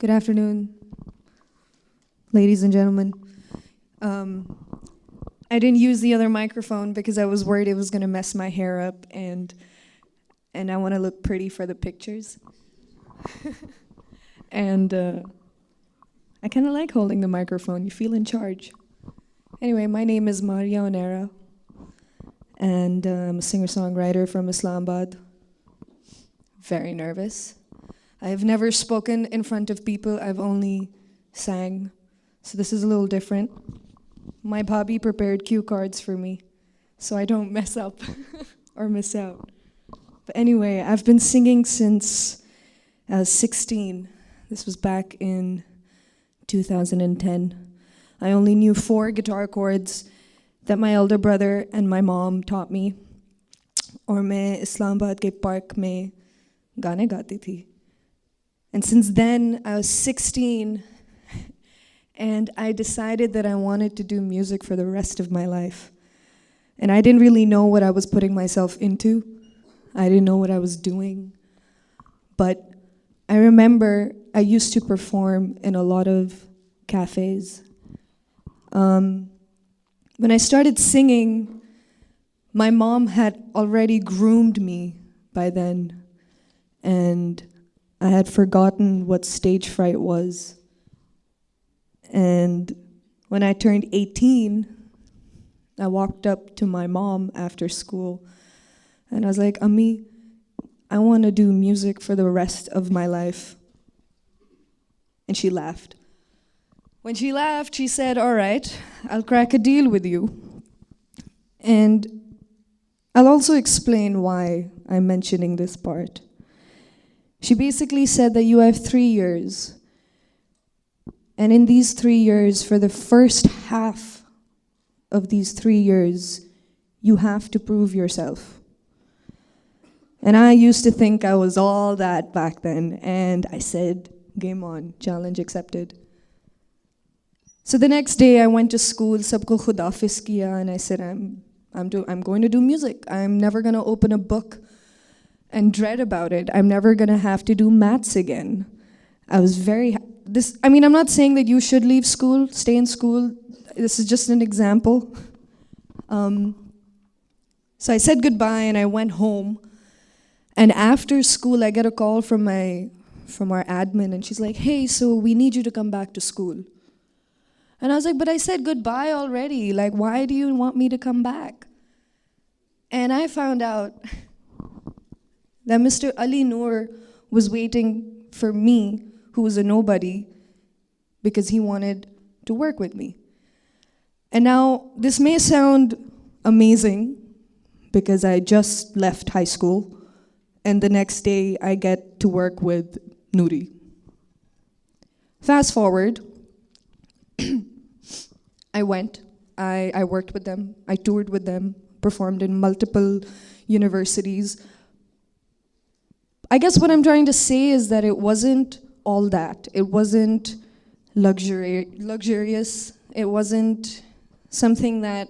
Good afternoon, ladies and gentlemen. I didn't use the other microphone because I was worried it was going to mess my hair up, and I want to look pretty for the pictures. And I kind of like holding the microphone. You feel in charge. Anyway, my name is Maria Unera, and I'm a singer-songwriter from Islamabad. Very nervous. I have never spoken in front of people. I've only sang. So this is a little different. My bobby prepared cue cards for me, so I don't mess up or miss out. But anyway, I've been singing since I was 16. This was back in 2010. I only knew 4 guitar chords that my elder brother and my mom taught me. और मैं इस्लामाबाद के park में गाने गाती थी. And since then, I was 16, and I decided that I wanted to do music for the rest of my life. And I didn't really know what I was putting myself into. I didn't know what I was doing. But I remember I used to perform in a lot of cafes. When I started singing, my mom had already groomed me by then, and I had forgotten what stage fright was. And when I turned 18, I walked up to my mom after school, and I was like, Ami, I want to do music for the rest of my life. And she laughed. When she laughed, she said, all right, I'll crack a deal with you. And I'll also explain why I'm mentioning this part. She basically said that you have 3 years. And in these 3 years, for the first half of these 3 years, you have to prove yourself. And I used to think I was all that back then, and I said, game on, challenge accepted. So the next day I went to school, sabko khud hafiz kiya, and I said, I'm going to do music. I'm never going to open a book and dread about it. I'm never going to have to do maths again. I was I'm not saying that you should leave school, stay in school. This is just an example. So I said goodbye and I went home. And after school, I get a call from our admin, and she's like, hey, so we need you to come back to school. And I was like, but I said goodbye already. Like, why do you want me to come back? And I found out that Mr. Ali Noor was waiting for me, who was a nobody, because he wanted to work with me. And now, this may sound amazing, because I just left high school, and the next day I get to work with Nuri. Fast forward, I went, I worked with them, I toured with them, performed in multiple universities. I guess what I'm trying to say is that it wasn't all that. It wasn't luxurious. It wasn't something that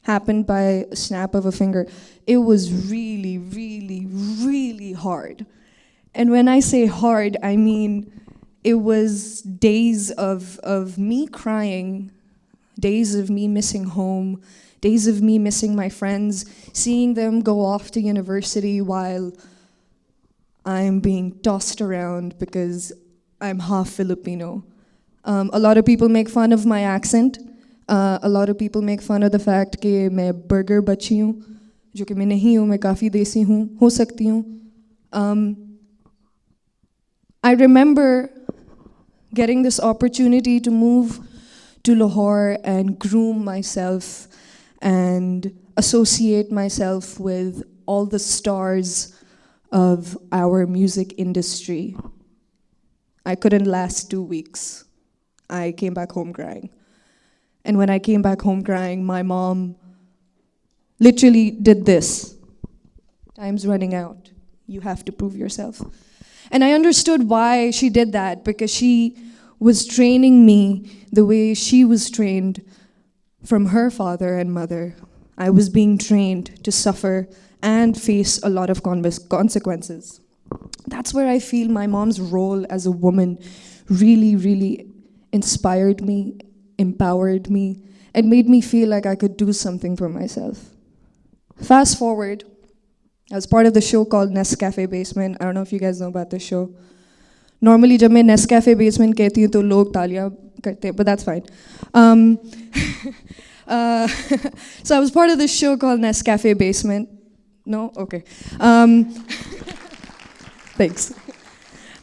happened by a snap of a finger. It was really, really, really hard. And when I say hard, I mean it was days of me crying, days of me missing home, days of me missing my friends, seeing them go off to university while I'm being tossed around because I'm half Filipino. A lot of people make fun of my accent. A lot of people make fun of the fact कि मैं burger बच्ची हूँ, जो कि मैं नहीं हूँ, मैं काफ़ी देसी हूँ, हो सकती हूँ. I remember getting this opportunity to move to Lahore and groom myself and associate myself with all the stars of our music industry. I couldn't last 2 weeks. I came back home crying. And when I came back home crying, my mom literally did this. Time's running out. You have to prove yourself. And I understood why she did that, because she was training me the way she was trained from her father and mother. I was being trained to suffer and face a lot of consequences. That's where I feel my mom's role as a woman really, really inspired me, empowered me, and made me feel like I could do something for myself. Fast forward, I was part of the show called Nescafe Basement. I don't know if you guys know about this show. Normally, जब मैं Nescafe Basement कहती हूँ तो लोग तालियाँ करते हैं, but that's fine. So I was part of this show called Nescafe Basement. No? Okay. Thanks.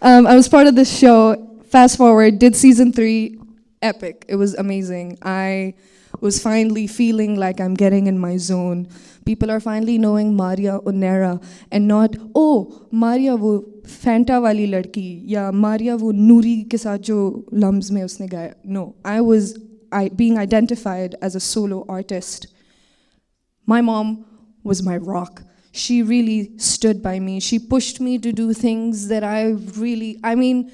I was part of this show. Fast forward, did season 3, epic. It was amazing. I was finally feeling like I'm getting in my zone. People are finally knowing Maria Unera and not, oh, Maria wo Fanta wali ladki, ya Maria wo Nuri ke saath jo Lums mein usne gaya. No, I was being identified as a solo artist. My mom was my rock. She really stood by me. She pushed me to do things that I mean,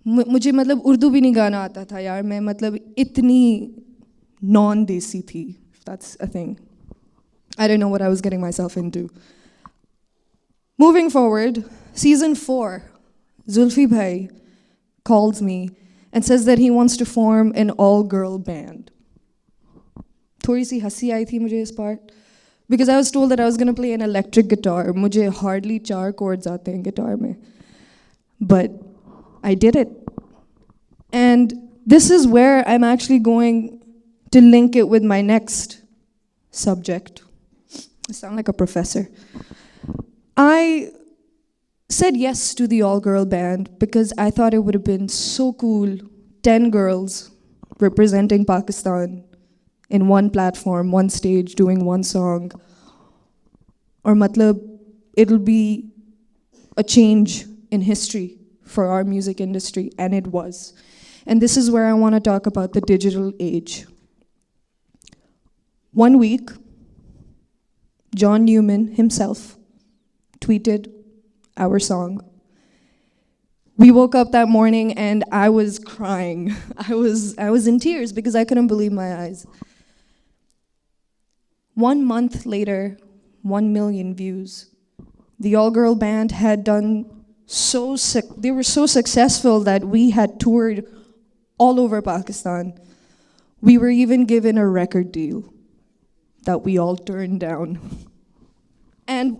मुझे मतलब उर्दू भी नहीं गाना आता था यार, मैं मतलब इतनी non-desi thi, if that's a thing. I didn't know what I was getting myself into. Moving forward, season 4, Zulfi Bhai calls me and says that he wants to form an all-girl band. थोड़ी सी हंसी आई थी मुझे इस part, because I was told that I was going to play an electric guitar. मुझे hardly 4 chords आते हैं guitar में. But I did it. And this is where I'm actually going to link it with my next subject. I sound like a professor. I said yes to the all-girl band because I thought it would have been so cool, 10 girls representing Pakistan in one platform, one stage, doing one song. Or matlab, it'll be a change in history for our music industry, and it was. And this is where I want to talk about the digital age. One week, John Newman himself tweeted our song. We woke up that morning and I was crying. I was in tears because I couldn't believe my eyes. 1 month later, 1 million views. The all-girl band had done they were so successful that we had toured all over Pakistan. We were even given a record deal that we all turned down. And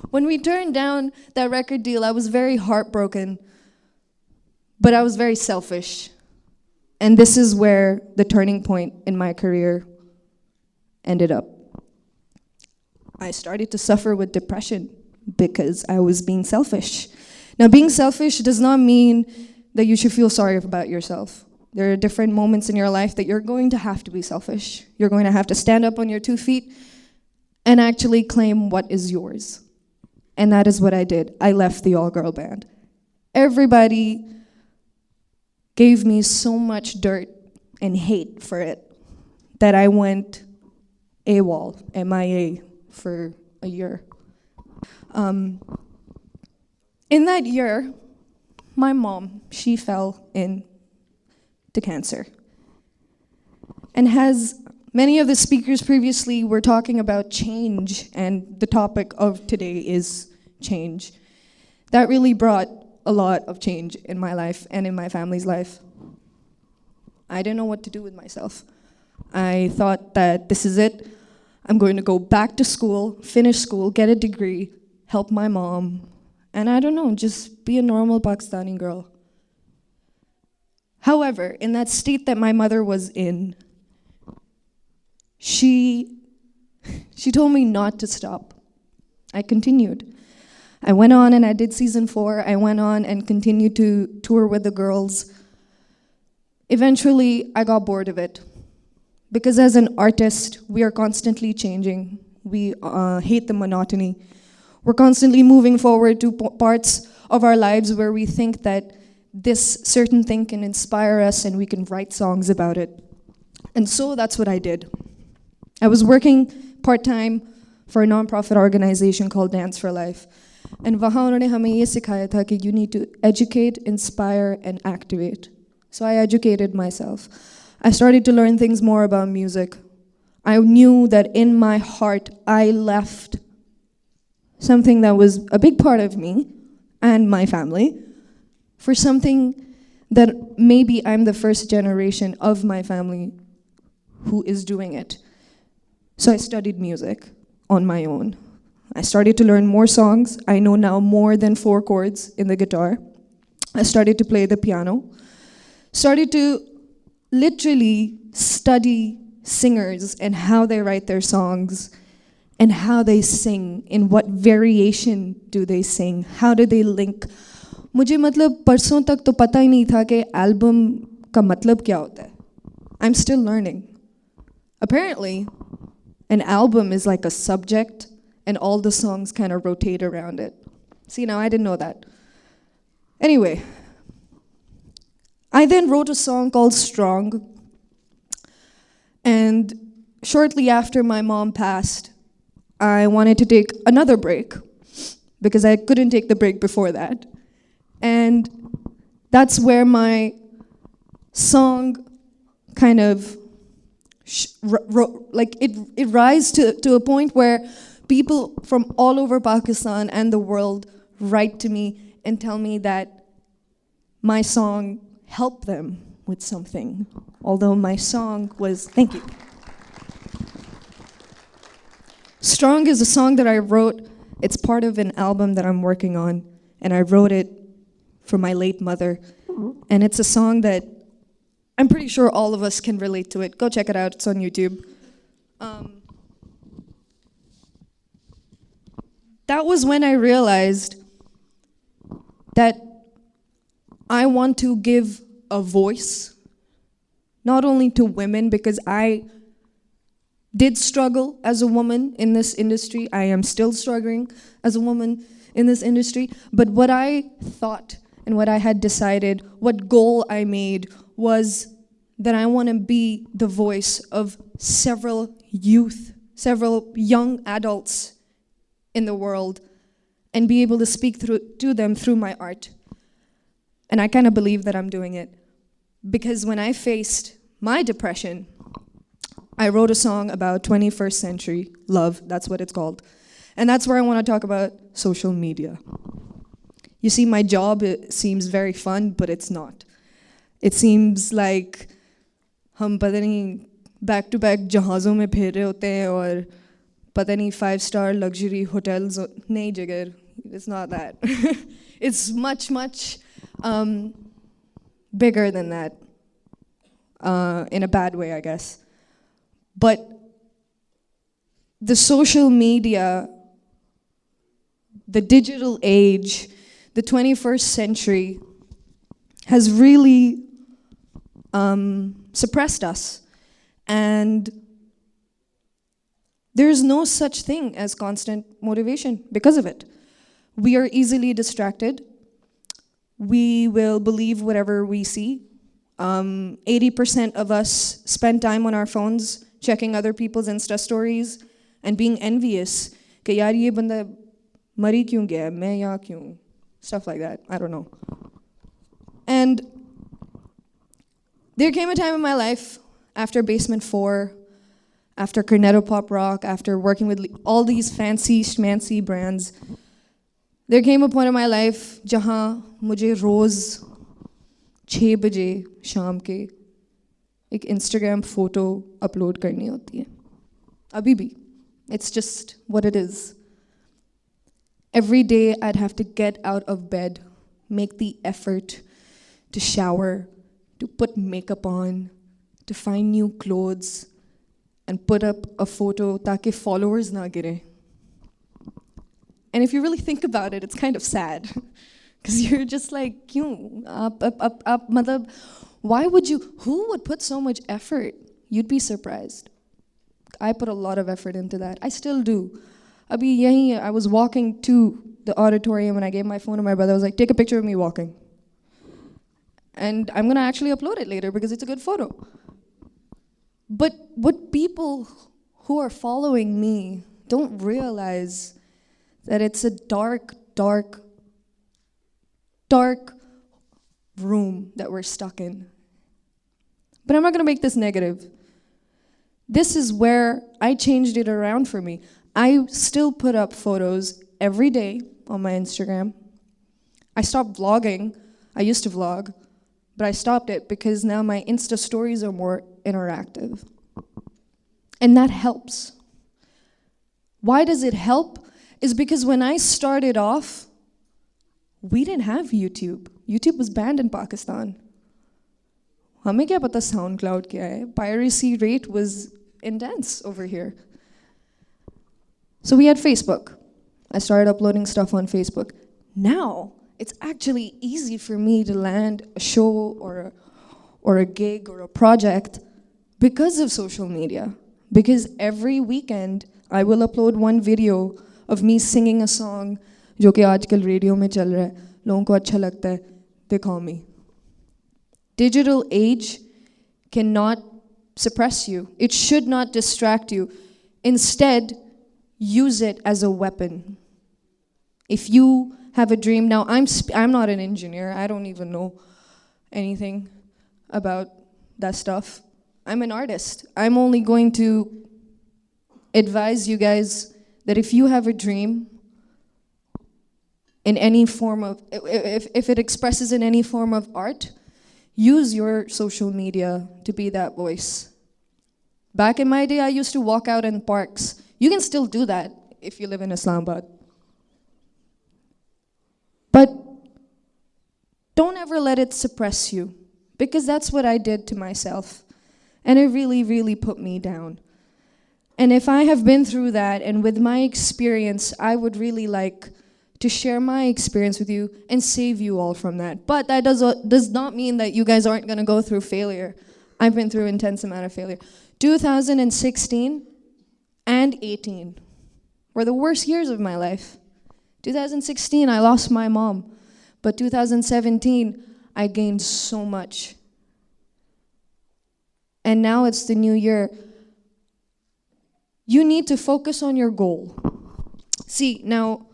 when we turned down that record deal, I was very heartbroken, but I was very selfish. And this is where the turning point in my career ended up. I started to suffer with depression because I was being selfish. Now, being selfish does not mean that you should feel sorry about yourself. There are different moments in your life that you're going to have to be selfish. You're going to have to stand up on your 2 feet and actually claim what is yours. And that is what I did. I left the all-girl band. Everybody gave me so much dirt and hate for it that I went AWOL, MIA, for a year. In that year, my mom, she fell into cancer. And as many of the speakers previously were talking about change, and the topic of today is change, that really brought a lot of change in my life and in my family's life. I didn't know what to do with myself. I thought that this is it. I'm going to go back to school, finish school, get a degree, help my mom, and I don't know, just be a normal Pakistani girl. However, in that state that my mother was in, she told me not to stop. I continued. I went on and I did season 4. I went on and continued to tour with the girls. Eventually, I got bored of it. Because as an artist, we are constantly changing. We hate the monotony. We're constantly moving forward to parts of our lives where we think that this certain thing can inspire us and we can write songs about it. And so that's what I did. I was working part-time for a non-profit organization called Dance for Life. And वहाँ उन्होंने हमें ये सिखाया था कि you need to educate, inspire, and activate. So I educated myself. I started to learn things more about music. I knew that in my heart, I left something that was a big part of me and my family for something that maybe I'm the first generation of my family who is doing it. So I studied music on my own. I started to learn more songs. I know now more than 4 chords in the guitar. I started to play the piano. Started to literally study singers and how they write their songs and how they sing, in what variation do they sing, how do they link. मुझे मतलब परसों तक तो पता ही नहीं था कि album का मतलब क्या होता है. I'm still learning. Apparently, an album is like a subject and all the songs kind of rotate around it. See, now I didn't know that. Anyway, I then wrote a song called Strong. And shortly after my mom passed, I wanted to take another break because I couldn't take the break before that. And that's where my song kind of it rise to a point where people from all over Pakistan and the world write to me and tell me that my song helped them with something. Although my song was, thank you. Strong is a song that I wrote. It's part of an album that I'm working on, and I wrote it for my late mother. And it's a song that I'm pretty sure all of us can relate to it. Go check it out, it's on YouTube. That was when I realized that I want to give a voice, not only to women, because I did struggle as a woman in this industry. I am still struggling as a woman in this industry. But what I thought and what I had decided, what goal I made, was that I want to be the voice of several youth, several young adults in the world, and be able to speak to them through my art. And I kind of believe that I'm doing it. Because when I faced my depression, I wrote a song about 21st century love, that's what it's called. And that's where I want to talk about social media. You see, my job, it seems very fun, but it's not. It seems like हम पता नहीं back to back जहाज़ों में फिर रहे होते हैं और पता नहीं 5-star luxury hotels. नहीं जिगर, it's not that. It's much, much bigger than that, in a bad way, I guess. But the social media, the digital age, the 21st century has really suppressed us. And there's no such thing as constant motivation because of it. We are easily distracted. We will believe whatever we see. 80% of us spend time on our phones checking other people's Insta stories and being envious. कि यार ये बंदा मरी क्यों गया, मैं यहाँ क्यों? Stuff like that, I don't know. And there came a time in my life, after Basement 4, after Cornetto Pop Rock, after working with all these fancy schmancy brands, there came a point in my life जहाँ मुझे रोज़ 6 बजे शाम के एक Instagram photo upload करनी होती है. अभी भी. It's just what it is. Every day I'd have to get out of bed, make the effort to shower, to put makeup on, to find new clothes, and put up a photo ताकि followers ना गिरे. And if you really think about it, it's kind of sad. Because you're just like, kyun? Matlab, why would you, who would put so much effort? You'd be surprised. I put a lot of effort into that. I still do. Abhi yahi, I was walking to the auditorium and I gave my phone to my brother. I was like, take a picture of me walking. And I'm going to actually upload it later because it's a good photo. But what people who are following me don't realize that it's a dark, dark, dark room that we're stuck in. But I'm not going to make this negative. This is where I changed it around for me. I still put up photos every day on my Instagram. I stopped vlogging. I used to vlog. But I stopped it because now my Insta stories are more interactive. And that helps. Why does it help? Is because when I started off, we didn't have YouTube. YouTube was banned in Pakistan. हमें क्या पता SoundCloud क्या है? Piracy rate was intense over here. So we had Facebook. I started uploading stuff on Facebook. Now, it's actually easy for me to land a show or a gig or a project because of social media. Because every weekend, I will upload one video of me singing a song जो कि आजकल radio में चल रहा है, लोगों को अच्छा लगता है, they call me. Digital age cannot suppress you. It should not distract you. Instead, use it as a weapon. If you have a dream, now I'm not an engineer. I don't even know anything about that stuff. I'm an artist. I'm only going to advise you guys that if you have a dream in any form of, if it expresses in any form of art, use your social media to be that voice. Back in my day, I used to walk out in parks. You can still do that if you live in Islamabad. But don't ever let it suppress you, because that's what I did to myself. And it really, really put me down. And if I have been through that, and with my experience, I would really like to share my experience with you and save you all from that. But that does not mean that you guys aren't going to go through failure. I've been through an intense amount of failure. 2016 and 18 were the worst years of my life. 2016, I lost my mom. But 2017, I gained so much. And now it's the new year. You need to focus on your goal. See, now,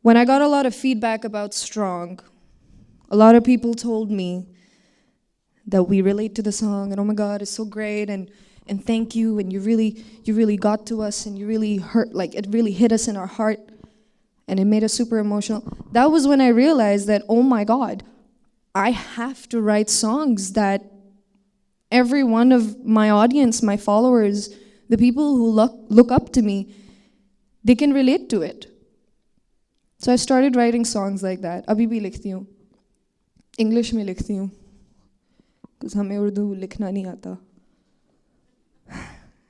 when I got a lot of feedback about Strong, a lot of people told me that we relate to the song, and oh my God, it's so great, and thank you, and you really got to us, and you really hurt, like it really hit us in our heart, and it made us super emotional. That was when I realized that, oh my God, I have to write songs that every one of my audience, my followers, the people who look up to me, they can relate to it. So I started writing songs like that. अभी भी लिखती हूँ. English में लिखती हूँ. Because हमें उर्दू लिखना नहीं आता.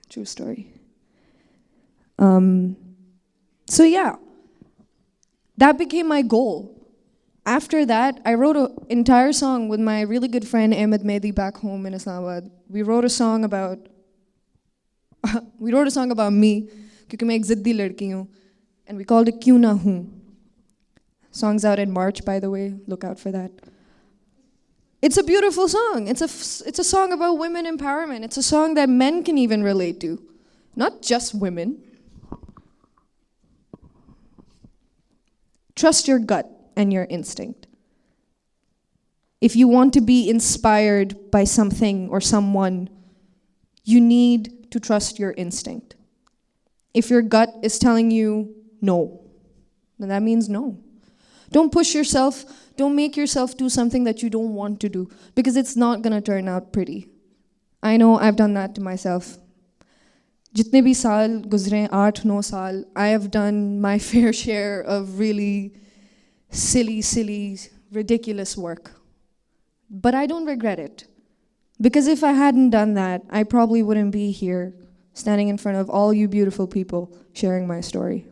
True story. So yeah, that became my goal. After that, I wrote an entire song with my really good friend Ahmed Mehdi back home in Islamabad. We wrote a song about me, क्योंकि मैं एक ज़िद्दी लड़की हूँ, and we called it क्यों ना हूँ. Song's out in March, by the way. Look out for that. It's a beautiful song. It's a song about women empowerment. It's a song that men can even relate to, not just women. Trust your gut and your instinct. If you want to be inspired by something or someone, you need to trust your instinct. If your gut is telling you no, then that means no. Don't push yourself. Don't make yourself do something that you don't want to do, because it's not going to turn out pretty. I know I've done that to myself. Jitne bhi saal guzre, 8-9 saal, I have done my fair share of really silly, ridiculous work. But I don't regret it. Because if I hadn't done that, I probably wouldn't be here, standing in front of all you beautiful people, sharing my story.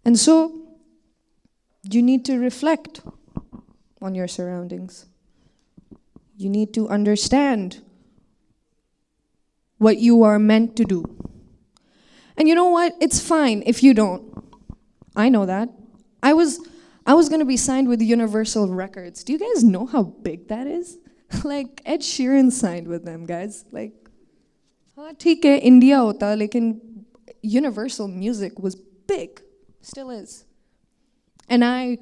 And so, you need to reflect on your surroundings. You need to understand what you are meant to do. And you know what? It's fine if you don't. I know that. I was going to be signed with Universal Records. Do you guys know how big that is? Like, Ed Sheeran signed with them, guys. Like, हाँ ठीक है, India होता, लेकिन Universal Music was big. Still is. And I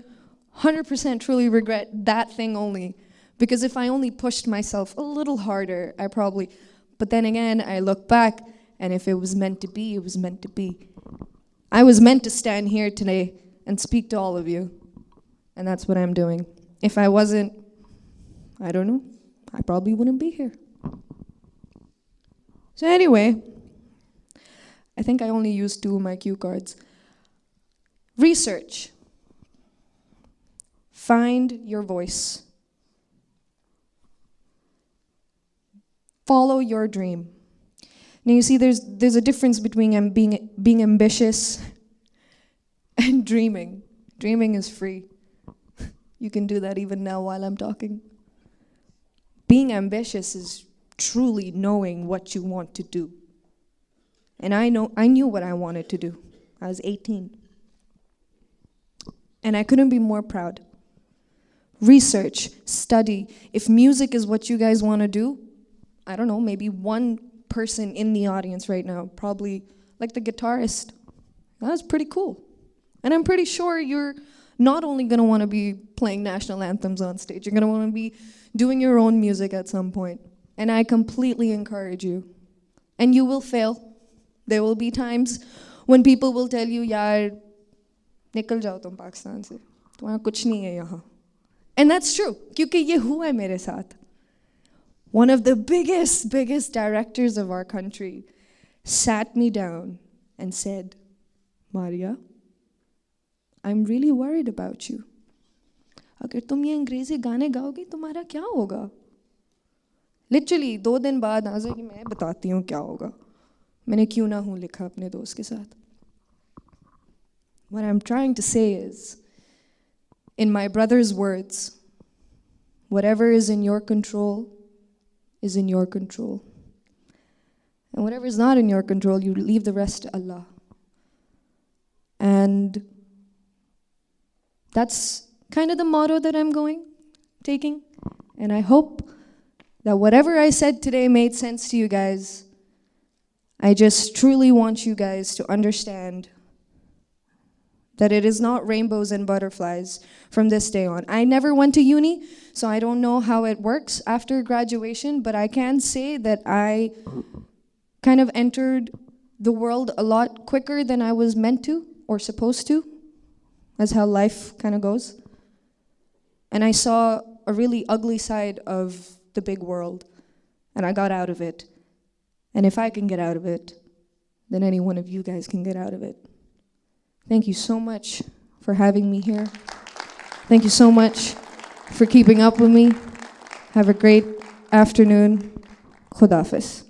100% truly regret that thing only, because if I only pushed myself a little harder, I probably, but then again, I look back, and if it was meant to be, it was meant to be. I was meant to stand here today and speak to all of you. And that's what I'm doing. If I wasn't, I don't know, I probably wouldn't be here. So anyway, I think I only used 2 of my cue cards. Research. Find your voice. Follow your dream. Now you see, there's a difference between being ambitious and dreaming. Dreaming is free. You can do that even now while I'm talking. Being ambitious is truly knowing what you want to do. And I knew what I wanted to do. I was 18. And I couldn't be more proud. Research, study. If music is what you guys want to do, I don't know, maybe one person in the audience right now, probably like the guitarist. That's pretty cool. And I'm pretty sure you're not only going to want to be playing national anthems on stage, you're going to want to be doing your own music at some point. And I completely encourage you. And you will fail. There will be times when people will tell you, yaar, nikal jao tum Pakistan se. Tumhara kuch nahi hai yahan. And that's true, kyunki ye hua hai mere saath. One of the biggest directors of our country sat me down and said, Maria, I'm really worried about you. अगर तुम ये अंग्रेजी गाने गाओगी तुम्हारा क्या होगा? Literally 2 दिन बाद आज कि मैं बताती हूँ क्या होगा. मैंने क्यों ना हूँ लिखा अपने दोस्त के साथ. What I'm trying to say is, in my brother's words, whatever is in your control is in your control. And whatever is not in your control, you leave the rest to Allah. And that's kind of the motto that I'm taking. And I hope that whatever I said today made sense to you guys. I just truly want you guys to understand that it is not rainbows and butterflies from this day on. I never went to uni, so I don't know how it works after graduation, but I can say that I kind of entered the world a lot quicker than I was meant to or supposed to. That's how life kind of goes. And I saw a really ugly side of the big world, and I got out of it. And if I can get out of it, then any one of you guys can get out of it. Thank you so much for having me here. Thank you so much for keeping up with me. Have a great afternoon. Khudafis.